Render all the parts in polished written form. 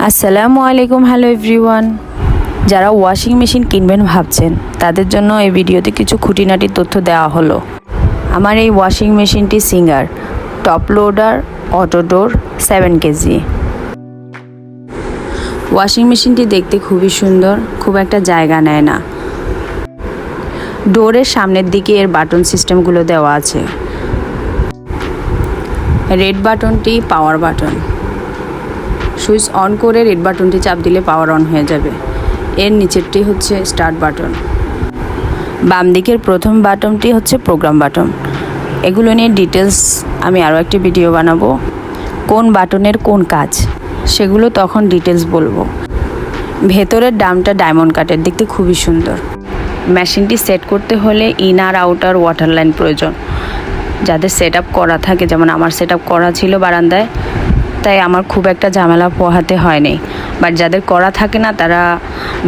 আসসালামু আলাইকুম, hello everyone. যারা ওয়াশিং মেশিন কিনবেন ভাবছেন তাদের জন্য এই ভিডিওতে কিছু খুঁটিনাটি তথ্য দেওয়া হলো। আমার এই ওয়াশিং মেশিনটি সিঙ্গার, টপ লোডার, অটো ডোর, 7 কেজি। ওয়াশিং মেশিনটি দেখতে খুবই সুন্দর, খুব একটা জায়গা নেয় না। ডোরের সামনের দিকে এর বাটন সিস্টেমগুলো দেওয়া আছে। রেড বাটনটি পাওয়ার বাটন। সুইচ অন করে রেড বাটনটি চাপ দিলে পাওয়ার অন হয়ে যাবে। এর নিচেরটি হচ্ছে স্টার্ট বাটন। বাম দিকের প্রথম বাটনটি হচ্ছে প্রোগ্রাম বাটন। এগুলো নিয়ে ডিটেলস আমি আরও একটি ভিডিও বানাবো। কোন বাটনের কোন কাজ সেগুলো তখন ডিটেলস বলবো। ভেতরের ডামটা ডায়মন্ড কাটের, দেখতে খুবই সুন্দর। মেশিনটি সেট করতে হলে ইনার আউটার ওয়াটার লাইন প্রয়োজন। যাদের সেট আপ করা থাকে, যেমন আমার সেট আপ করা ছিল বারান্দায়, তাই আমার খুব একটা ঝামেলা পোহাতে হয়নি। বাট যাদের করা থাকে না তারা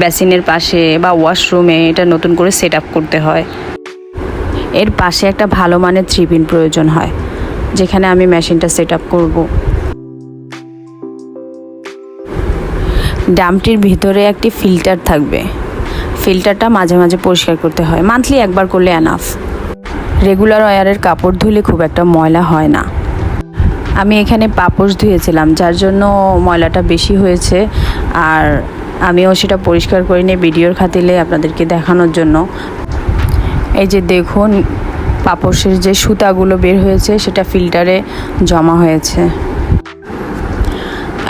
বেসিনের পাশে বা ওয়াশরুমে এটা নতুন করে সেট আপ করতে হয়। এর পাশে একটা ভালো মানের 3 পিন প্রয়োজন হয়, যেখানে আমি মেশিনটা সেট আপ করবো। ডামটির ভিতরে একটি ফিল্টার থাকবে। ফিল্টারটা মাঝে মাঝে পরিষ্কার করতে হয়, মান্থলি একবার করলে এনাফ। রেগুলার ওয়্যারের কাপড় ধুলে খুব একটা ময়লা হয় না। আমি এখানে পাপোশ ধুয়েছিলাম, যার জন্য ময়লাটা বেশি হয়েছে। আর আমিও সেটা পরিষ্কার করে নিয়ে ভিডিওর খাতিরে আপনাদেরকে দেখানোর জন্য। এই যে দেখুন, পাপোশের যে সুতাগুলো বের হয়েছে সেটা ফিল্টারে জমা হয়েছে।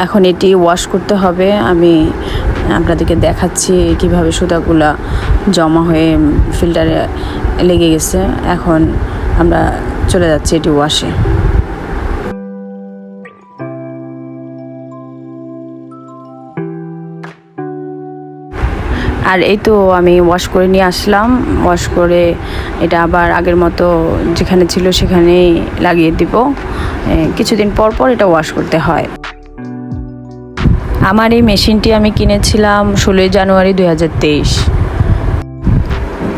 এখন এটি ওয়াশ করতে হবে। আমি আপনাদেরকে দেখাচ্ছি কিভাবে সুতাগুলো জমা হয়ে ফিল্টারে লেগে গেছে। এখন আমরা চলে যাচ্ছি এটি ওয়াশে। আর এই তো আমি ওয়াশ করে নিয়ে আসলাম। ওয়াশ করে এটা আবার আগের মতো যেখানে ছিল সেখানেই লাগিয়ে দিব। কিছুদিন পর পর এটা ওয়াশ করতে হয়। আমার এই মেশিনটি আমি কিনেছিলাম 16 জানুয়ারি 2023।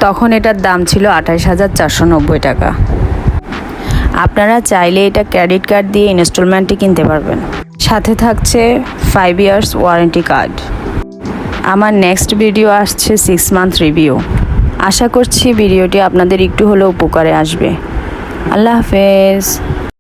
তখন এটার দাম ছিল 28,490 টাকা। আপনারা চাইলে এটা ক্রেডিট কার্ড দিয়ে ইনস্টলমেন্টে কিনতে পারবেন। সাথে থাকছে 5 ইয়ার্স ওয়ারেন্টি কার্ড। আমার নেক্সট ভিডিও আসছে 6 মান্থ রিভিউ। আশা করছি ভিডিওটি আপনাদের একটু হলেও উপকারে আসবে। আল্লাহ হাফেজ।